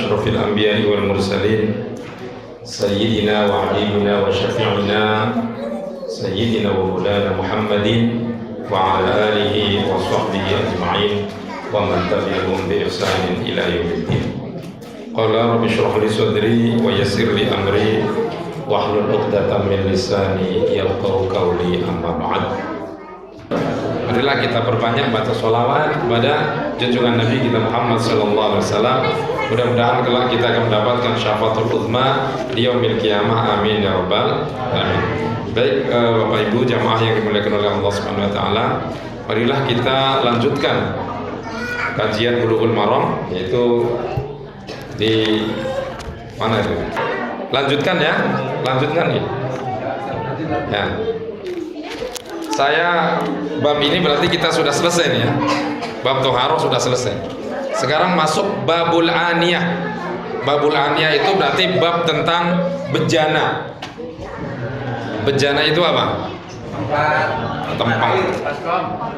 أشرف الأنبياء والمرسلين سيدنا وحبيبنا وشفيعنا سيدنا ومولانا محمد وعلى آله وصحبه أجمعين ومن تبعهم بإحسان إلى يوم الدين. قال رب اشرح لي صدري ويسر لي أمري واحلل عقدة من لساني yafqahu qawli, amma ba'd. Marilah kita perbanyak baca sholawat kepada junjungan Nabi kita Muhammad sallallahu alaihi wasallam. Mudah-mudahan kelak kita akan mendapatkan syafaatul uzma di yaumil qiyamah. Amin ya rabbal alamin. Baik, Bapak Ibu jamaah yang dimuliakan oleh Allah Subhanahu wa taala, marilah kita lanjutkan kajian Bulughul Maram, yaitu di mana itu? Lanjutkan ya, lanjutkan ya. Ya. Saya bab ini berarti kita sudah selesai nih ya. Bab Toharoh sudah selesai. Sekarang masuk babul aniyah. Babul aniyah itu berarti bab tentang bejana. Bejana itu apa? Tempat.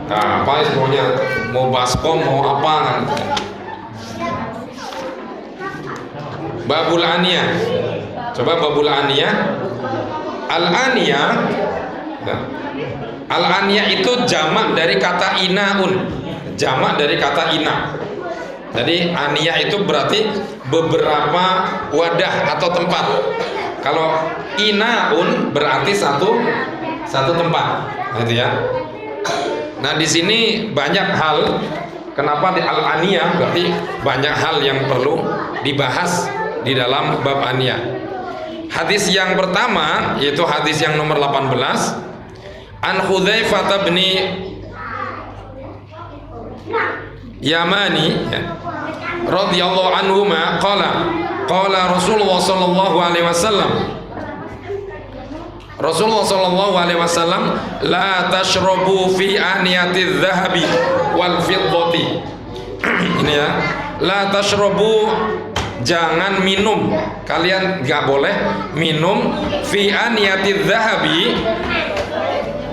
Nah, apa semuanya, mau baskom mau apa? Babul aniyah. Coba babul aniyah. Al-aniyah. Al-aniyah itu jamak dari kata inaun. Jamak dari kata ina. Jadi aniyah itu berarti beberapa wadah atau tempat. Kalau inaun berarti satu tempat. Gitu ya. Nah, di sini banyak hal. Kenapa di al-aniyah? Berarti banyak hal yang perlu dibahas di dalam bab aniyah. Hadis yang pertama yaitu hadis yang nomor 18. An Hudzaifah bin Yamani radhiyallahu anhu qala Rasulullah sallallahu alaihi wasallam, Rasulullah sallallahu alaihi wasallam, la tashrabu fi aniyatiz zahabi wal fiddati. Ini ya, la tashrabu, jangan minum, kalian nggak boleh minum fi aniyatiz zahabi,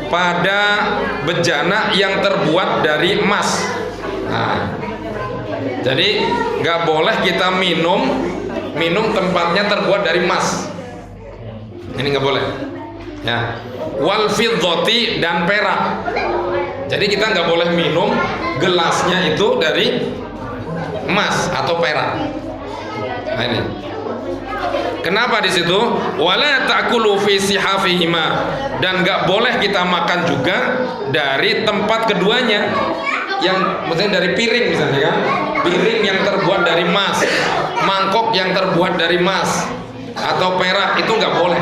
pada bejana yang terbuat dari emas. Nah, jadi nggak boleh kita minum tempatnya terbuat dari emas. Ini nggak boleh. Ya, wal fiddati, dan perak. Jadi kita nggak boleh minum gelasnya itu dari emas atau perak. Nah, ini. Kenapa di situ? Wala ta'kulu fi sihafihima, dan nggak boleh kita makan juga dari tempat keduanya, yang maksudnya dari piring misalnya kan, piring yang terbuat dari emas, mangkok yang terbuat dari emas atau perak, itu nggak boleh.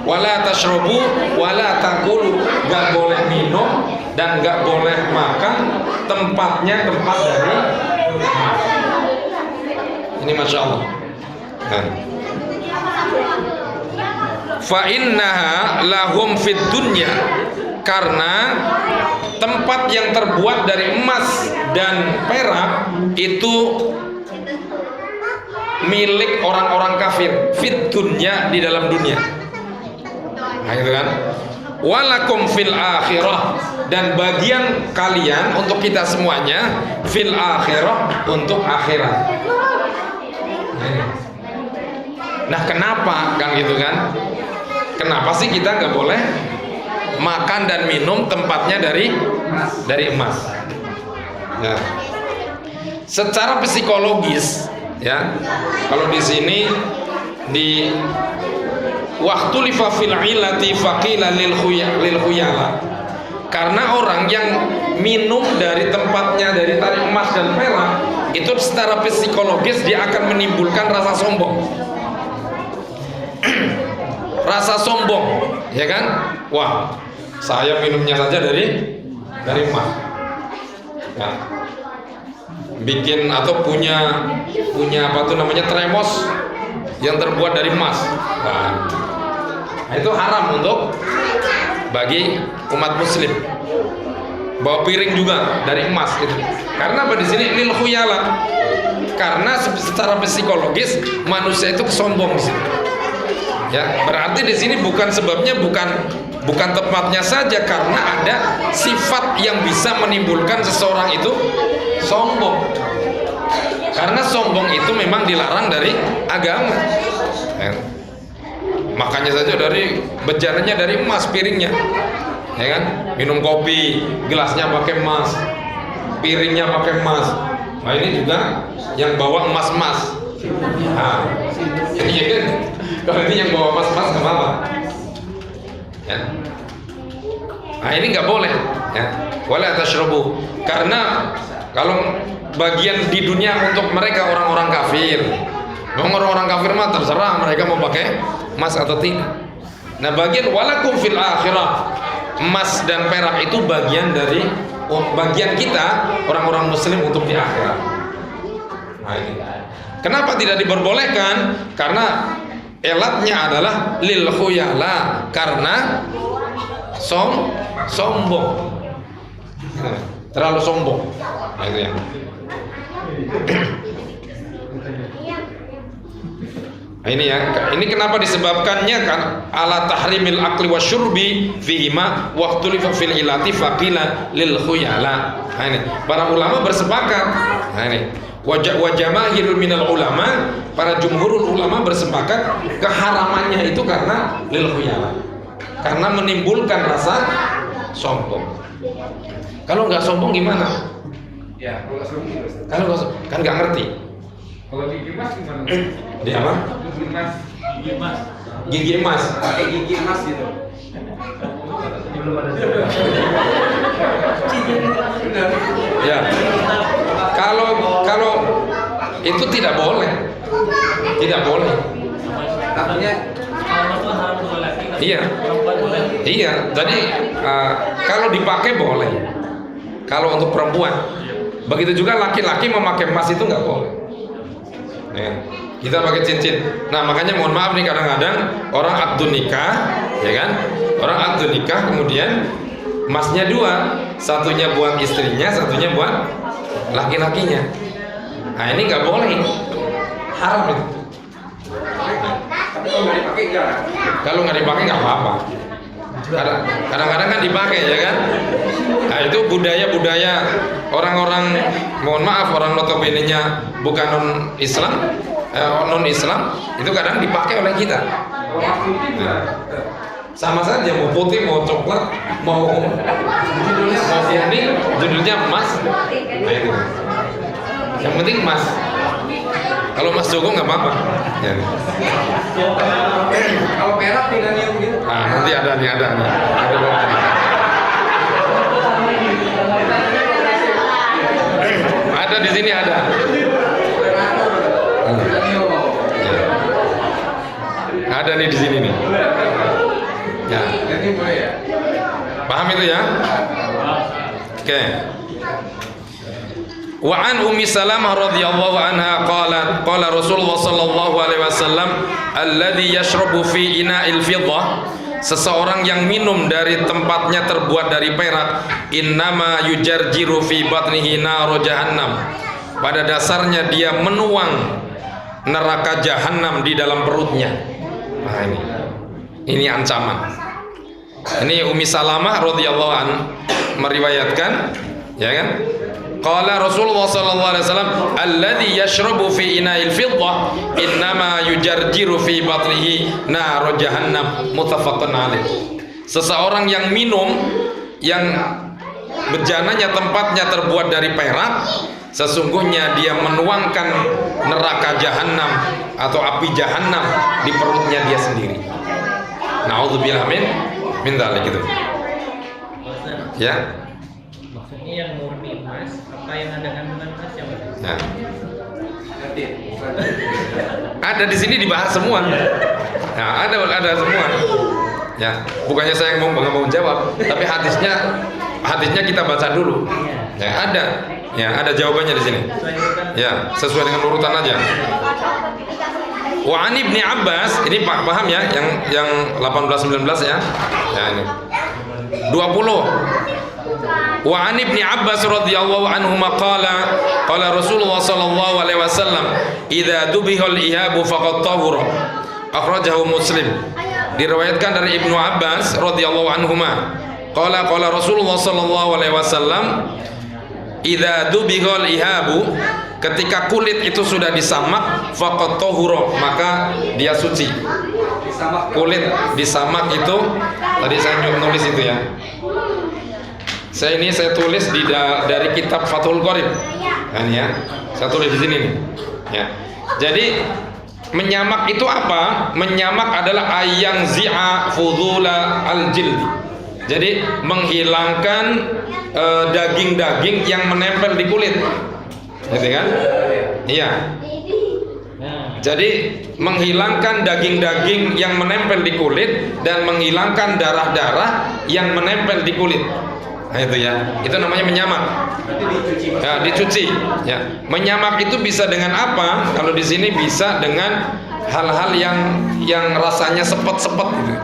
Wala tashrabu wala ta'kulu, nggak boleh minum dan nggak boleh makan tempatnya tempat dari emas. Ini masya Allah. Fa innaha lahum fid dunya, karena tempat yang terbuat dari emas dan perak itu milik orang-orang kafir, fid dunya, di dalam dunia. Nah, gitu kan? Walakum fil akhirah, dan bagian kalian untuk kita semuanya fil akhirah, untuk akhirat. Nah, kenapa kan gitu kan? Kenapa sih kita nggak boleh makan dan minum tempatnya dari emas? Nah, secara psikologis ya, kalau di sini di waktu lifafil ilati faqila lil khuyala, karena orang yang minum dari tempatnya dari emas dan perak itu secara psikologis dia akan menimbulkan rasa sombong. Rasa sombong, ya kan? Wah, saya minumnya saja dari emas. Ya. Bikin atau punya apa tuh namanya, termos yang terbuat dari emas. Nah, itu haram untuk bagi umat muslim. Bawa piring juga dari emas itu. Karena apa di sini lil khuyala? Karena secara psikologis manusia itu sombong di sini. Ya, berarti di sini bukan sebabnya bukan tempatnya saja, karena ada sifat yang bisa menimbulkan seseorang itu sombong. Karena sombong itu memang dilarang dari agama. Ya. Makanya saja dari bejananya dari emas piringnya, ya kan? Minum kopi, gelasnya pakai emas, piringnya pakai emas. Nah ini juga yang bawa emas-emas. Nah, iya kan? Kalau ini yang bawa emas-emas nggak apa-apa. Ya. Nah ini nggak boleh. Ya. Wala tashrabu. Karena kalau bagian di dunia untuk mereka orang-orang kafir. Orang-orang kafir mah terserah mereka mau pakai emas atau tidak. Nah bagian walakum fil akhirah, emas dan perak itu bagian dari bagian kita orang-orang muslim untuk di akhirat. Nah, ini. Kenapa tidak diperbolehkan? Karena elatnya adalah lil khuyala, karena sombong. Terlalu sombong. Nah itu ya. Nah, ini ya, ini kenapa disebabkannya kan ala tahrimil akli wasyurbi fihima waqtulifa fil ilati faqila lil khuyala. Nah ini para ulama bersepakat. Nah ini wajamaahirul minal ulama, para jumhurul ulama bersepakat keharamannya itu karena lil khuyala, karena menimbulkan rasa sombong. Kalau nggak sombong gimana? Ya, kalau sombong Kalau kan nggak ngerti. kalau gigi emas gimana? Di apa? Gigi emas. Gigi emas. Gigi emas. Pakai gigi emas gitu. Belum ada. Ya. Kalau itu tidak boleh. Tidak boleh. Takutnya Iya. Iya. Jadi kalau dipakai boleh. Kalau untuk perempuan. Begitu juga laki-laki memakai emas itu nggak boleh. Ya. Kita pakai cincin. Nah makanya mohon maaf nih kadang-kadang orang akdun nikah, ya kan? Orang akdun nikah kemudian emasnya dua, satunya buat istrinya, satunya buat laki-lakinya. Nah ini nggak boleh, haram itu. tapi kalau nggak dipakai enggak. Kalau nggak dipakai nggak apa-apa. Kadang-kadang kan dipakai, ya kan? Nah itu budaya-budaya orang-orang, mohon maaf, orang notabene-nya bukan non Islam, itu kadang dipakai oleh kita. Nah, sama saja mau putih, mau coklat, mau kuning, judulnya emas. Nah itu. Yang penting emas. Kalau emas Joko nggak apa-apa. Ya. Kalau perak tinggal niup gitu. Nah nanti ada nih. Ada di sini ada. Ada nih di sini nih. Ya. Jadi boleh ya. Paham itu ya? Oke. Wa an Ummi Salamah radhiyallahu anha qalat qala Rasulullah sallallahu alaihi wasallam alladhi yashrabu fi ina'il fiddah, seseorang yang minum dari tempatnya terbuat dari perak, innama yujarjiru fi batnihi nar jahannam, pada dasarnya dia menuang neraka jahanam di dalam perutnya. Nah ini ancaman. Ini Ummi Salamah radhiyallahu an meriwayatkan, ya kan? Qala Rasulullah sallallahu alaihi wasallam alladhi yashrabu fi ina'il fiddah innama yujarjiru fi batnihi nar jahannam, muttafaqun alaih. Seseorang yang minum yang bejananya tempatnya terbuat dari perak, sesungguhnya dia menuangkan neraka jahanam atau api jahanam di perutnya dia sendiri. Nauzubillah min dzalik gitu. Ya. Maksudnya yang murni emas, apa yang ada kandungan emas yang mana? Nah. Nanti. Ada di sini dibahas semua. Nah, ada semua. Ya, bukannya saya mau jawab, tapi hadisnya kita baca dulu. Ya, ada. Ya, ada jawabannya di sini. Ya, sesuai dengan urutan aja. Wa an Ibni Abbas, ini paham ya, yang 18 19 ya. Ya ini. 20. Wa an Ibni Abbas radhiyallahu anhuma qala Rasulullah sallallahu alaihi wasallam idza dubihal ihabu faqad tahura, akhrajahu Muslim. Diriwayatkan dari Ibnu Abbas radhiyallahu anhuma qala Rasulullah sallallahu alaihi wasallam idza dubighal ihabu, ketika kulit itu sudah disamak, faqad tahura, maka dia suci. Kulit disamak itu tadi saya nulis itu ya. Saya tulis dari kitab Fathul Qorib. Kan ya. Saya tulis di sini nih. Ya. Jadi menyamak itu apa? Menyamak adalah ayang zi'a fudula al-jildi. Jadi menghilangkan daging-daging yang menempel di kulit. Gitu kan? Iya. Jadi menghilangkan daging-daging yang menempel di kulit dan menghilangkan darah-darah yang menempel di kulit. Nah itu ya, itu namanya menyamak. Ya, dicuci. Ya, menyamak itu bisa dengan apa? Kalau di sini bisa dengan hal-hal yang rasanya sepet-sepet gitu.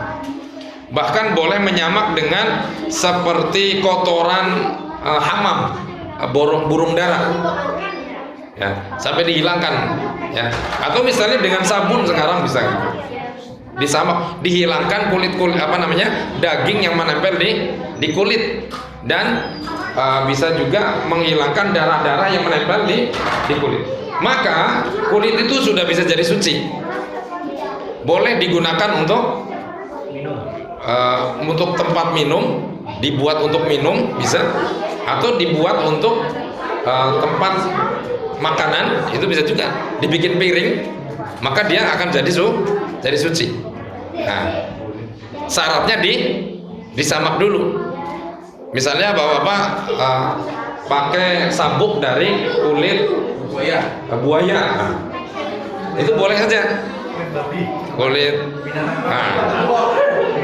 Bahkan boleh menyamak dengan seperti kotoran hamam, burung dara. Ya, sampai dihilangkan. Ya, atau misalnya dengan sabun sekarang bisa. Disamak, dihilangkan kulit apa namanya? Daging yang menempel di kulit. Dan bisa juga menghilangkan darah-darah yang menempel di kulit. Maka kulit itu sudah bisa jadi suci. Boleh digunakan untuk untuk tempat minum, dibuat untuk minum bisa, atau dibuat untuk tempat makanan, itu bisa juga dibikin piring, maka dia akan jadi suci. Nah, syaratnya disamak dulu. Misalnya bapak-bapak pakai sabuk dari kulit buaya, itu boleh saja. Kulit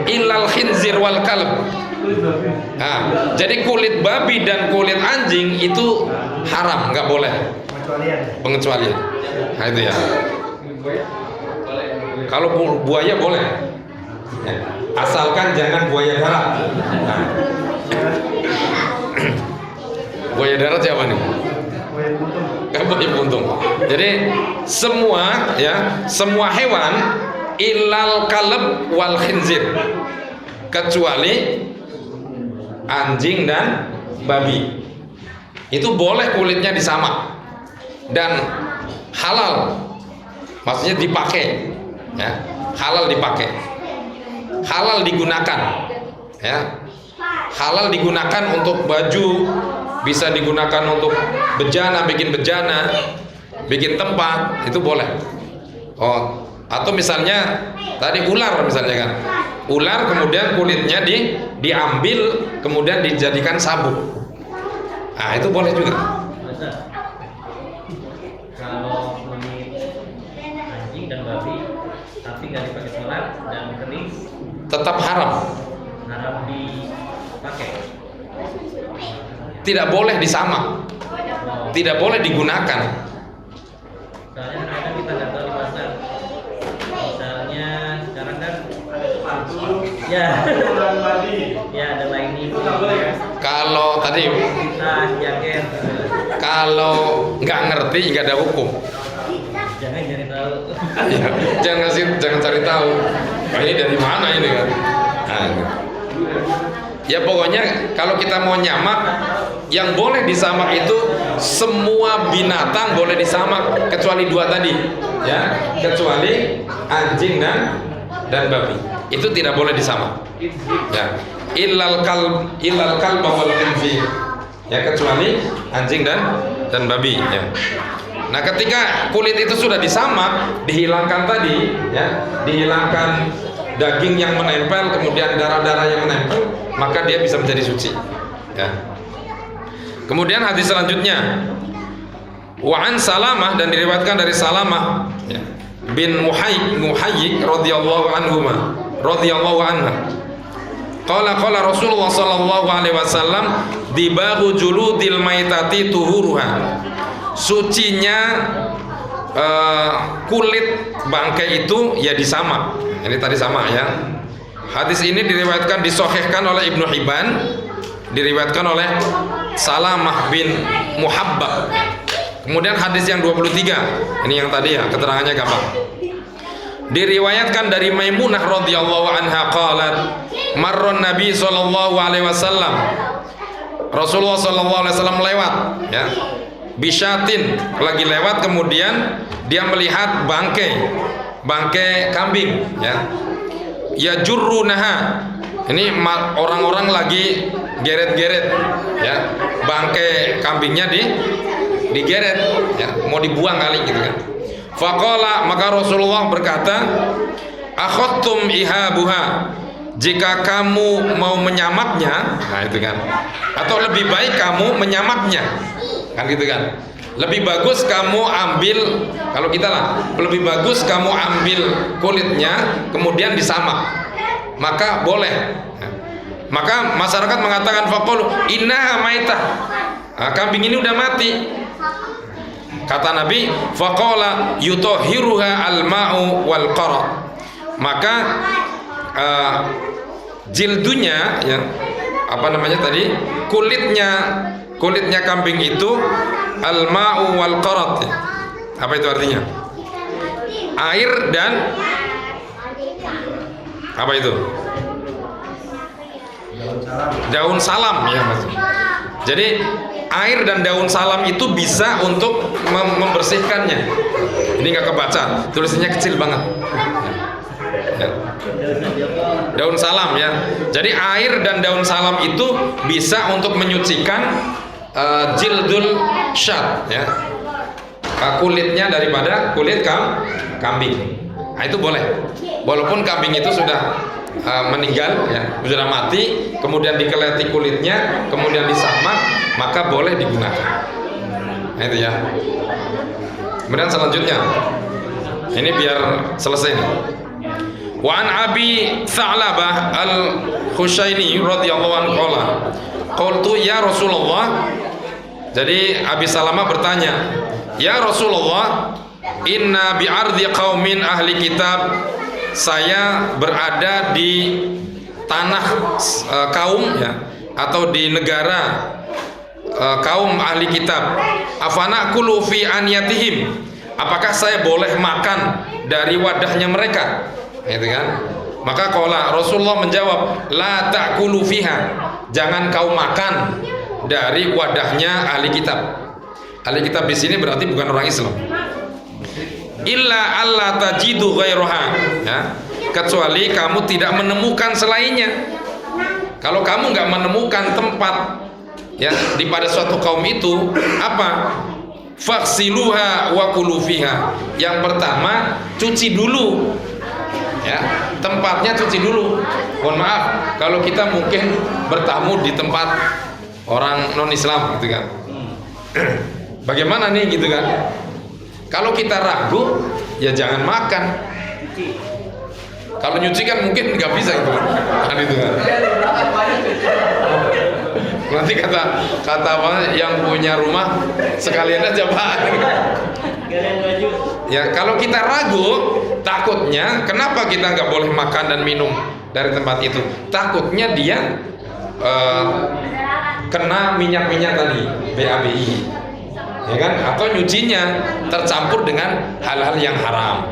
ilal khinzir wal kalb. Jadi kulit babi dan kulit anjing itu haram, nggak boleh. Pengecualian. Nah itu ya. Kalau buaya boleh, asalkan jangan buaya darat. Buaya darat siapa nih? Buaya buntung. Jadi semua hewan ilal kalb wal khinzir, kecuali anjing dan babi, itu boleh kulitnya disamak dan halal, maksudnya dipakai, ya, halal dipakai, halal digunakan, ya. Halal digunakan untuk baju, bisa digunakan untuk bejana, bikin tempat, itu boleh. Oh, atau misalnya tadi ular misalnya kan, ular kemudian kulitnya diambil kemudian dijadikan sabuk, nah itu boleh juga. Kalau kulit anjing dan babi tapi nggak dipakai sholat dan kering, tetap haram dipakai. Tidak boleh disamak, tidak boleh digunakan. Soalnya kadang kita nggak tahu di pasar. Misalnya sekarang kan ya ada lainnya. Kalau tadi jaket. Kalau nggak ngerti nggak ada hukum. Jangan cari tahu. Ya, jangan cari tahu. Ini dari mana ini kan? Nah, ya pokoknya kalau kita mau nyamak, yang boleh disamak itu semua binatang boleh disamak kecuali dua tadi, ya, kecuali anjing dan babi, itu tidak boleh disamak, ya, illal kalb wal khinzir, ya, kecuali anjing dan babi, ya. Nah ketika kulit itu sudah disamak, dihilangkan tadi, ya, dihilangkan daging yang menempel, kemudian darah-darah yang menempel, maka dia bisa menjadi suci, ya. Kemudian hadis selanjutnya, Wa'an Salamah, dan diriwayatkan dari Salamah, ya, bin Muhayyik radhiyallahu anha. Qala Rasulullah sallallahu alaihi wasallam, dibahu juludil maitati tuhuruha. Sucinya kulit bangkai itu ya disamak. Ini tadi sama ya. Hadis ini diriwayatkan, disahihkan oleh Ibnu Hibban, diriwayatkan oleh Salamah bin Muhabbab. Kemudian hadis yang 23, ini yang tadi ya, keterangannya gampang. Diriwayatkan dari Maimunah radhiyallahu anha qalat, marron Nabi sallallahu alaihi wasallam Rasulullah SAW lewat, ya, bisyatin, lagi lewat, kemudian dia melihat bangkai kambing, ya jurrunaha, ini orang-orang lagi geret-geret, ya, bangkai kambingnya digeret, ya, mau dibuang kali gitu kan. Faqala, maka Rasulullah berkata, akhadtum ihabuha, jika kamu mau menyamaknya, nah itu kan, atau lebih baik kamu menyamaknya, kan gitu kan. Lebih bagus kamu ambil, kalau kita lah, lebih bagus kamu ambil kulitnya kemudian disamak, maka boleh. Maka masyarakat mengatakan faqalu innaha maitah, kambing ini udah mati. Kata Nabi, faqala yutahhiruha al-ma'u wal qara, maka jildunya, ya, apa namanya tadi, kulitnya kambing itu al-ma'u wal qarat. Apa itu artinya? Air dan apa itu? Daun salam, ya Mas. Jadi air dan daun salam itu bisa untuk membersihkannya. Ini nggak kebaca, tulisannya kecil banget. Ya. Daun salam, ya. Jadi air dan daun salam itu bisa untuk menyucikan jildul syat, ya, kulitnya daripada kulit kambing. Nah, itu boleh. Walaupun kambing itu sudah meninggal, ya, sudah mati, kemudian dikeleti kulitnya, kemudian disamak, maka boleh digunakan. Nah, itu ya. Kemudian selanjutnya, ini biar selesai nih. Wa an Abi Tha'labah al-Khushaini radhiyallahu anhu qala, qultu ya Rasulullah. Jadi Abi Salamah bertanya, ya Rasulullah, inna bi'ardi qaumin ahli kitab, saya berada di tanah kaum, ya, atau di negara kaum ahli kitab. Afana kulu fi aniyatihim, apakah saya boleh makan dari wadahnya mereka? Gitu kan? Maka qala, Rasulullah menjawab, la ta'kulu fiha, jangan kau makan dari wadahnya ahli kitab. Ahli kitab di sini berarti bukan orang Islam. Illa alla tajidu ghairaha, ya, kecuali kamu tidak menemukan selainnya. Kalau kamu nggak menemukan tempat, ya, di pada suatu kaum itu, apa? Faksiluha wa kulu fiha. Yang pertama, cuci dulu, ya, tempatnya cuci dulu. Mohon maaf kalau kita mungkin bertamu di tempat orang non Islam, gitu kan. Bagaimana nih, gitu kan? Kalau kita ragu, ya jangan makan. Kalau nyuci kan mungkin nggak bisa, gitu kan, itu kan. Nanti kata apa, yang punya rumah sekalian aja Pak. Ya, kalau kita ragu, takutnya kenapa kita nggak boleh makan dan minum dari tempat itu? Takutnya dia kena minyak-minyak tadi, BABI, ya kan? Atau nyucinya tercampur dengan hal-hal yang haram.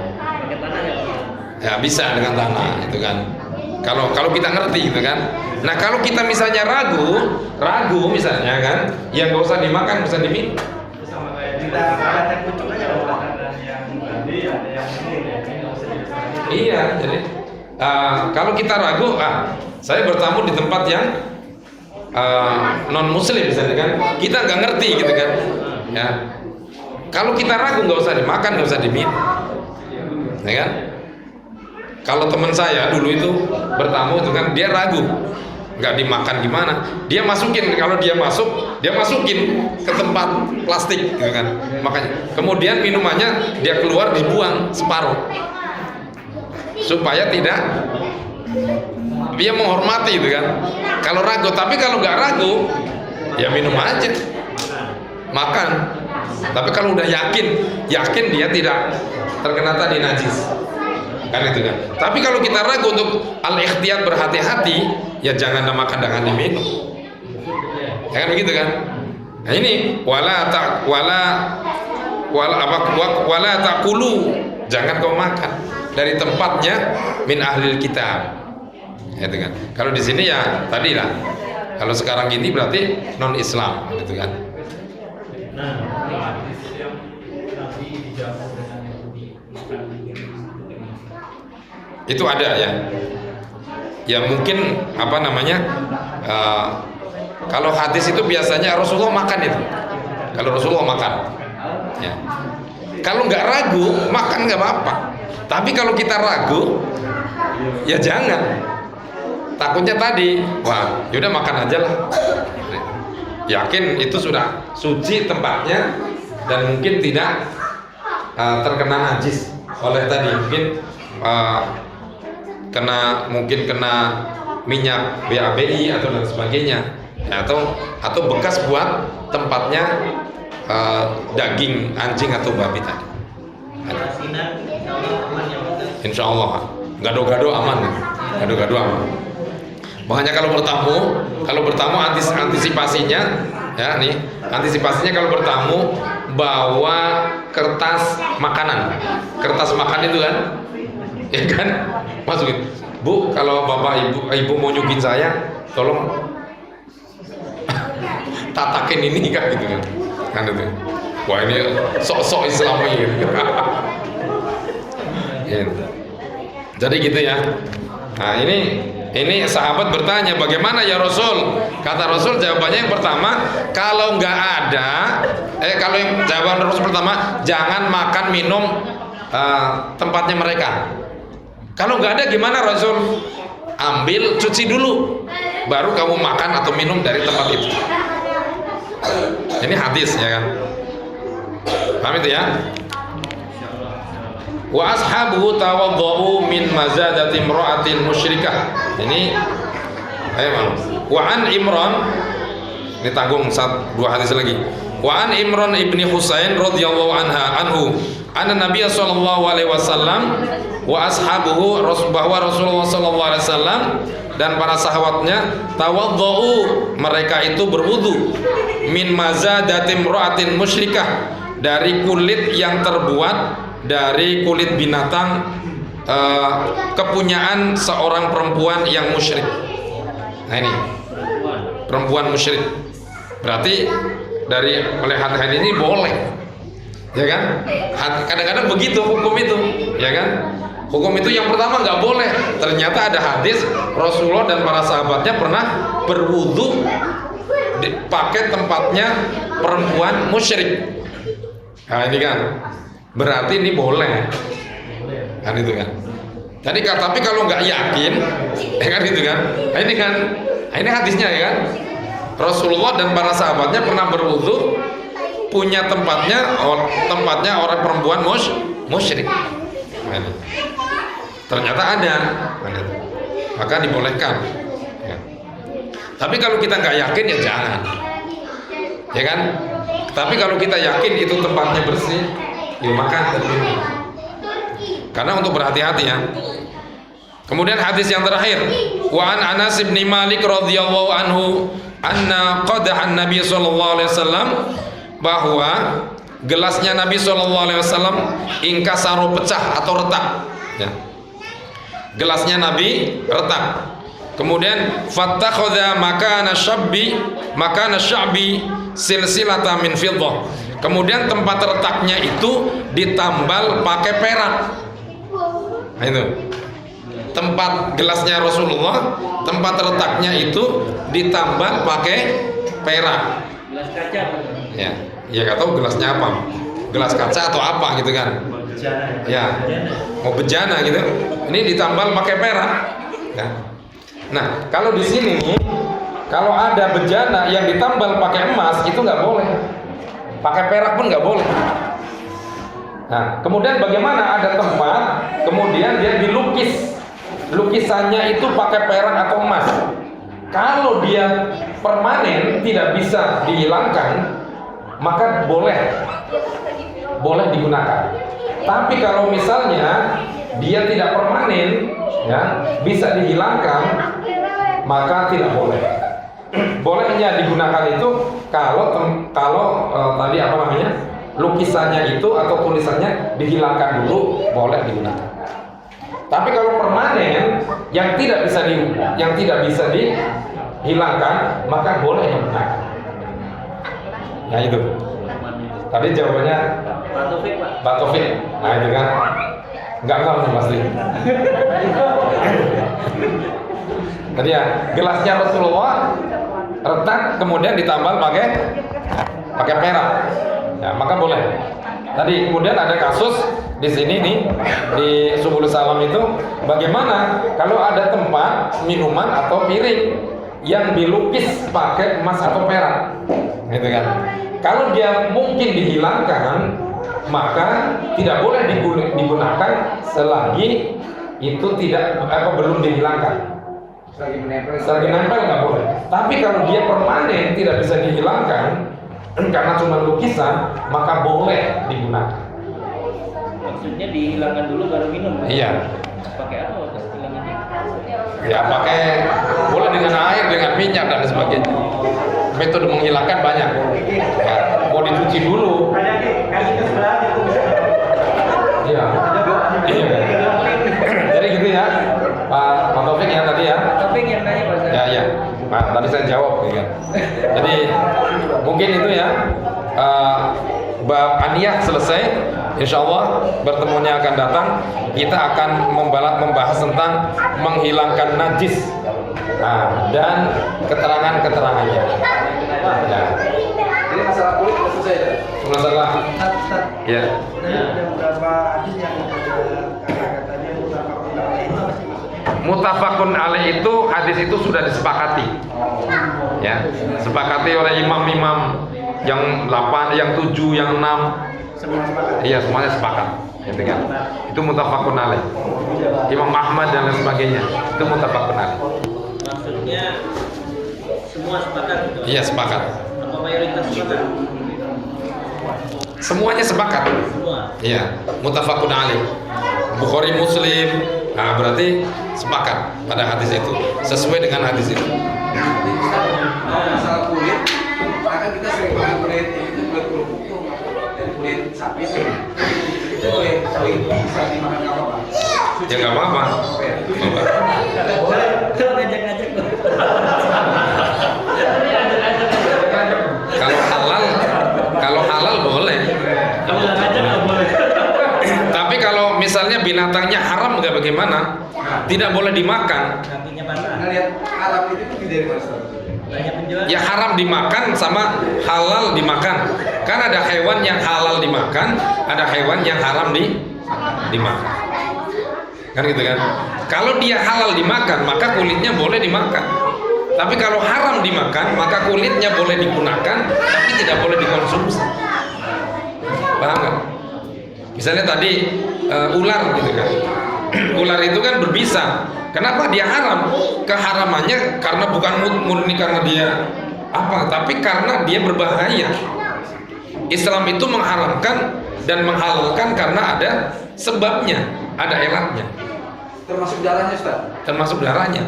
Ya bisa dengan tanah, itu kan. Kalau kita ngerti, gitu kan. Nah, kalau kita misalnya ragu misalnya kan, ya nggak usah dimakan, bisa diminum. Iya, jadi kalau kita ragu, saya bertamu di tempat yang non muslim misalnya kan, kita nggak ngerti, gitu kan. Ya, kalau kita ragu nggak usah dimakan, nggak usah diminum, ya kan. Kalau teman saya dulu itu bertamu itu kan, dia ragu nggak dimakan gimana, dia masukin, kalau dia masukin ke tempat plastik, gitu kan. Makanya kemudian minumannya dia keluar, dibuang separuh supaya tidak, dia menghormati, gitu kan. Kalau ragu, tapi kalau nggak ragu ya minum aja, makan. Tapi kalau udah yakin dia tidak terkena tadi najis, kan itu kan. Tapi kalau kita ragu, untuk al-ikhtiyat, berhati-hati, ya jangan makan, jangan diminum, ya kan begitu kan. Nah ini wala taqulu, jangan kau makan dari tempatnya min ahlil kitab, ya kan. Kalau di sini ya tadi lah, Kalau sekarang gini berarti non Islam gitu kan. Nah, Hadis yang Nabi dijamu dengan Yahudi makan Itu ada ya. Ya mungkin apa namanya? Kalau hadis itu biasanya Rasulullah makan itu. Kalau Rasulullah makan, ya. Kalau nggak ragu makan nggak apa-apa. Tapi kalau kita ragu, ya jangan. Takutnya tadi, wah, yaudah makan aja lah. Yakin itu sudah suci tempatnya dan mungkin tidak terkena najis oleh tadi, mungkin kena minyak BABI atau dan sebagainya, ya, atau bekas buat tempatnya daging anjing atau babi tadi. asinan kalau aman ya Ustaz. Insya Allah gado-gado aman, gado-gado aman. Makanya kalau bertamu antisipasinya, ya nih antisipasinya kalau bertamu bawa kertas makanan itu kan, ya kan, masukin. Bu, kalau bapak ibu mau nyugin saya, tolong tatakin ini kan gitu kan itu. Wah ini sok-sok Islami gitu. Gitu. Jadi gitu ya. Nah ini sahabat bertanya, bagaimana ya Rasul? Kata Rasul jawabannya yang pertama, kalau nggak ada, kalau yang jawaban Rasul pertama, jangan makan minum tempatnya mereka. Kalau nggak ada gimana Rasul? Ambil, cuci dulu, baru kamu makan atau minum dari tempat itu. Ini hadis ya kan? Paham itu ya? Wa ashabuhu tawaddu min mazadati imra'atin musyrikah. Ini wa an Imran, ini tanggung dua hadis lagi. Wa an Imran ibni Husain radhiyallahu anhu anna Nabiy sallallahu alaihi wasallam wa ashabuhu bahwa Rasulullah sallallahu alaihi wasallam dan para sahabatnya tawaddu, mereka itu berwudu, min mazadati imra'atin musyrikah, dari kulit yang terbuat dari kulit binatang kepunyaan seorang perempuan yang musyrik. Nah ini perempuan musyrik, berarti dari melihat hadis ini boleh, ya kan? Kadang-kadang begitu hukum itu, ya kan? Hukum itu yang pertama nggak boleh. Ternyata ada hadis Rasulullah dan para sahabatnya pernah berwudu pakai tempatnya perempuan musyrik. Nah ini kan berarti ini boleh, kan itu kan. Tadi tapi kalau nggak yakin, ya kan gitu kan. Nah, ini hadisnya ya kan. Rasulullah dan para sahabatnya pernah berwudu punya tempatnya orang perempuan musyrik. Nah, ternyata ada, maka dibolehkan. Ya. Tapi kalau kita nggak yakin ya jangan, ya kan. Tapi kalau kita yakin itu tempatnya bersih, ya makan terlebih. Karena untuk berhati-hati ya. Kemudian hadis yang terakhir, wa an Anas bin Malik radhiyallahu anhu anna qadahan Nabi sallallahu alaihi wasallam, bahwa gelasnya Nabi sallallahu alaihi wasallam ingkasaru, pecah atau retak ya. Gelasnya Nabi retak. Kemudian fattakhadha makana sya'bi silsilatan min fiddah. Kemudian tempat retaknya itu ditambal pakai perak. Nah itu. Tempat gelasnya Rasulullah, tempat retaknya itu ditambal pakai perak. Gelas kaca. Ya, ya nggak tahu gelasnya apa. Gelas kaca atau apa gitu kan. Ya. Mau bejana gitu. Ini ditambal pakai perak. Ya. Nah, kalau di sini kalau ada bejana yang ditambal pakai emas itu nggak boleh. Pakai perak pun nggak boleh. Nah, kemudian bagaimana ada tempat, kemudian dia dilukis, lukisannya itu pakai perak atau emas. Kalau dia permanen tidak bisa dihilangkan, maka boleh digunakan. Tapi kalau misalnya dia tidak permanen, ya bisa dihilangkan, maka tidak boleh. Bolehnya digunakan itu kalau tadi apa namanya, lukisannya itu atau tulisannya dihilangkan dulu, boleh digunakan. Tapi kalau permanen yang tidak bisa hilangkan, maka boleh digunakan. Nah itu. Tadi jawabannya Pak Taufik, Pak. Pak Taufik. Nah itu kan nggak nih pasti. Tadi ya gelasnya Rasulullah retak kemudian ditambal pakai perak. Ya, maka boleh. Tadi kemudian ada kasus di sini nih di Subul Salam itu bagaimana kalau ada tempat minuman atau piring yang dilukis pakai emas atau perak, gitu kan? Kalau dia mungkin dihilangkan, maka tidak boleh digunakan selagi itu belum dihilangkan. Selagi nempel nggak boleh. Tapi kalau dia permanen tidak bisa dihilangkan karena cuma lukisan, maka boleh digunakan. Maksudnya dihilangkan dulu baru minum. Iya. Pakai apa Ustaz hilangannya? Ya pakai boleh dengan air, dengan minyak dan sebagainya. Metode menghilangkan banyak. Ya, mau dicuci dulu. Iya. Iya. Jadi gitu ya, Pak Taufik ya tadi ya. Taufik yang nanya Pak Ustaz. Ya ya. Nah, tadi saya jawab ya. Jadi mungkin itu ya. Bab aniyah selesai. Insya Allah pertemuannya akan datang. Kita akan membahas tentang menghilangkan najis dan keterangan-keterangannya. Ya. Jadi masalah kulit sudah selesai ya? Masalah. Ya. Ada beberapa hadis yang kata-katanya mutafakun alaih itu apa sih? Mutafakun alaih itu hadis itu sudah disepakati. Ya, sepakati oleh imam-imam yang 8, yang 7, yang 6. Semua sepakat? Iya, semuanya sepakat. Gitu kan? Itu mutafakun alaih. Imam Ahmad dan lain sebagainya. Itu mutafakun alaih. Maksudnya semua sepakat gitu. Iya, sepakat. Apa mayoritas sepakat? Semuanya sepakat. Semua. Iya, mutafakun alaih. Bukhari, Muslim. Nah, berarti sepakat pada hadis itu. Sesuai dengan hadis itu. Masalah kulit, maka kita sering banget kulit itu kulit kerupuk tuh dan kulit sapi itu boleh bisa dimakan apa Pak? Ya nggak apa-apa. Kalau ngajak-ngajak tuh. Kalau halal boleh. Kalau ngajak nggak boleh. Tapi kalau misalnya binatangnya haram nggak bagaimana? Tidak boleh dimakan. Kakinya patah. Nah lihat Arab itu dari mana Ustaz? Banyak penjual. Ya haram dimakan sama halal dimakan. Kan ada hewan yang halal dimakan, ada hewan yang haram dimakan. Kan gitu kan? Kalau dia halal dimakan, maka kulitnya boleh dimakan. Tapi kalau haram dimakan, maka kulitnya boleh digunakan, tapi tidak boleh dikonsumsi. Paham nggak? Misalnya tadi ular gitu kan. Ular itu kan berbisa. Kenapa dia haram? Keharamannya karena bukan murni karena dia apa, tapi karena dia berbahaya. Islam itu mengharamkan dan menghalalkan karena ada sebabnya, ada elatnya. Termasuk darahnya Ustaz? Termasuk darahnya.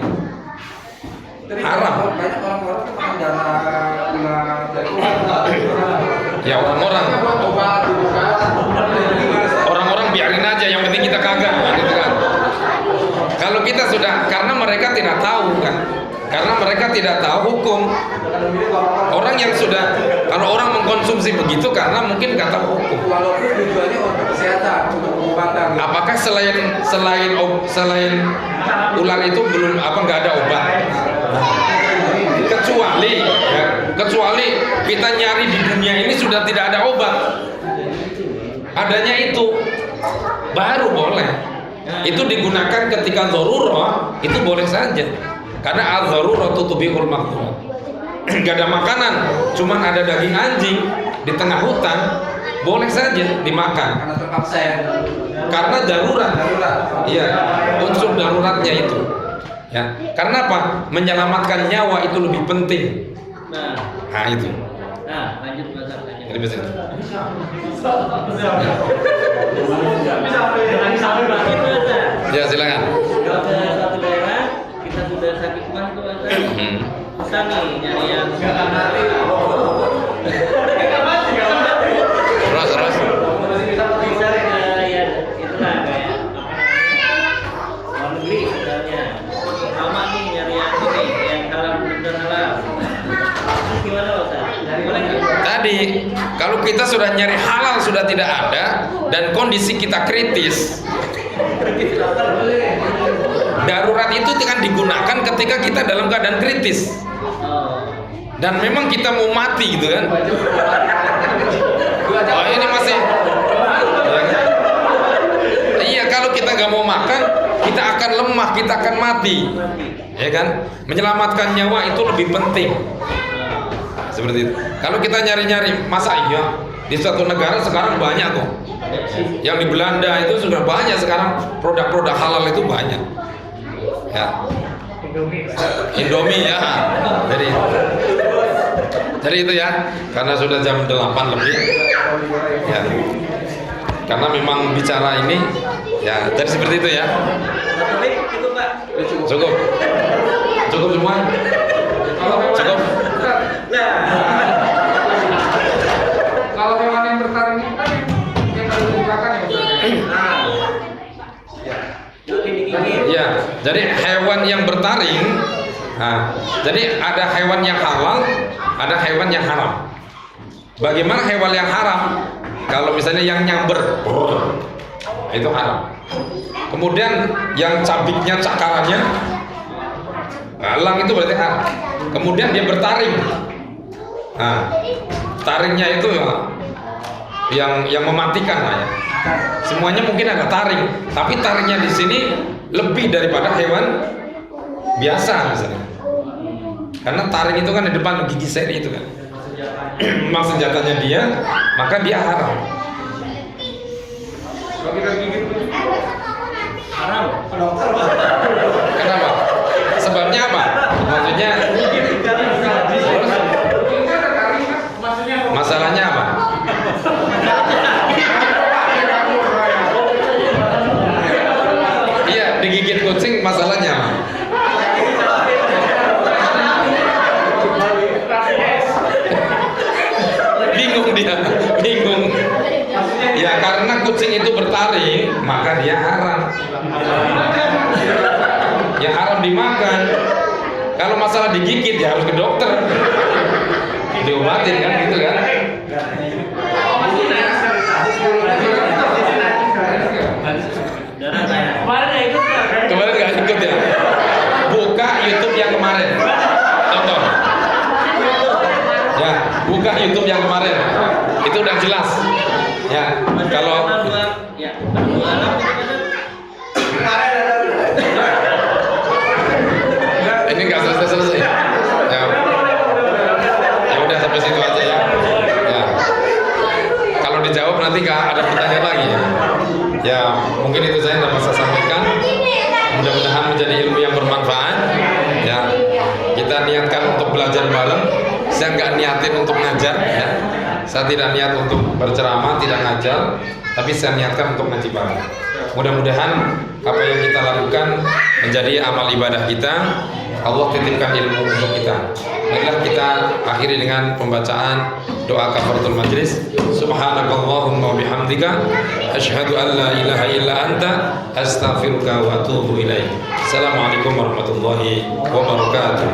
Tapi Haram. banyak orang-orang tuh makan darah dari ular. Ya orang-orang biarin aja, yang penting kita kagak gitu kan. Kalau kita sudah, karena mereka tidak tahu kan, karena mereka tidak tahu hukum. Orang yang sudah, kalau orang mengkonsumsi begitu karena mungkin nggak tahu hukum. Walaupun tujuannya untuk kesehatan, untuk pengobatan. Apakah selain ular itu belum nggak ada obat? Kecuali kita nyari di dunia ini sudah tidak ada obat. Adanya itu baru boleh. Itu digunakan ketika darurah, itu boleh saja. Karena al-darurah tutubihul maqdurah. Gak ada makanan, cuman ada daging anjing di tengah hutan, boleh saja dimakan. Karena terpaksa ya. Karena darurat. Iya, unsur daruratnya itu. Ya, karena apa? Menyelamatkan nyawa itu lebih penting. Nah itu. Nah, lanjut Mas Arif. Jadi bisa. Ya silakan. Ke satu daerah kita sudah sakit mah tuh Mas Arif. Susah nih nyari yang Terus. bisa ya itulah kayak luar negeri misalnya. Sama nih nyari yang ini yang halal benar halal tadi, kalau kita sudah nyari halal sudah tidak ada dan kondisi kita kritis, darurat itu akan digunakan ketika kita dalam keadaan kritis dan memang kita mau mati gitu kan. Oh ini masih iya, kalau kita nggak mau makan kita akan lemah, kita akan mati, ya kan. Menyelamatkan nyawa itu lebih penting. Seperti itu. Kalau kita nyari-nyari, masa iya di suatu negara sekarang banyak kok. Yang di Belanda itu sudah banyak sekarang produk-produk halal itu banyak. Ya. Indomie ya. Jadi itu ya. Karena sudah jam 8 lebih. Ya. Karena memang bicara ini ya, jadi seperti itu ya. Cukup. Cukup semua. Cukup. Kalau hewan yang bertaring ini kan yang harus dimakan Ya, jadi hewan yang bertaring. Nah, jadi ada hewan yang halal, ada hewan yang haram. Bagaimana hewan yang haram? Kalau misalnya yang nyamber, itu haram. Kemudian yang cabiknya, cakarannya, elang itu berarti haram. Kemudian dia bertaring. Nah, taringnya itu yang mematikan lah ya. Semuanya mungkin ada taring, tapi taringnya di sini lebih daripada hewan biasa misalnya. Karena taring itu kan di depan gigi seri itu kan. Memang senjatanya dia, maka dia haram. Kalau kita gigit Haram. Kenapa? Sebabnya apa? Maksudnya masalahnya apa? Iya, digigit kucing masalahnya apa? Bingung dia, bingung. Ya karena kucing itu bertaring, maka dia haram. Ya haram dimakan. Kalau masalah digigit ya harus ke dokter, diobatin kan gitu kan. Kemarin nggak ikut ya. Buka YouTube yang kemarin, tonton. Ya, buka YouTube yang kemarin. Itu udah jelas. Ya, kalau ini nggak selesai. Ya, ya udah sampai situ aja ya. Ya, kalau dijawab nanti nggak ada pertanyaan lagi ya. Ya, mungkin itu saya dapat saya sampaikan. Mudah-mudahan menjadi ilmu yang bermanfaat. Ya, kita niatkan untuk belajar bareng. Saya nggak niatin untuk ngajar. Ya. Saya tidak niat untuk berceramah, tidak ngajar, tapi saya niatkan untuk ngaji bareng. Mudah-mudahan apa yang kita lakukan menjadi amal ibadah kita. Allah titipkan ilmu untuk kita. Marilah kita akhiri dengan pembacaan doa kafaratul majlis. Subhanakallahumma wa bihamdika asyhadu an la ilaha illa anta astaghfiruka wa atubu ilaik. Assalamualaikum warahmatullahi wabarakatuh.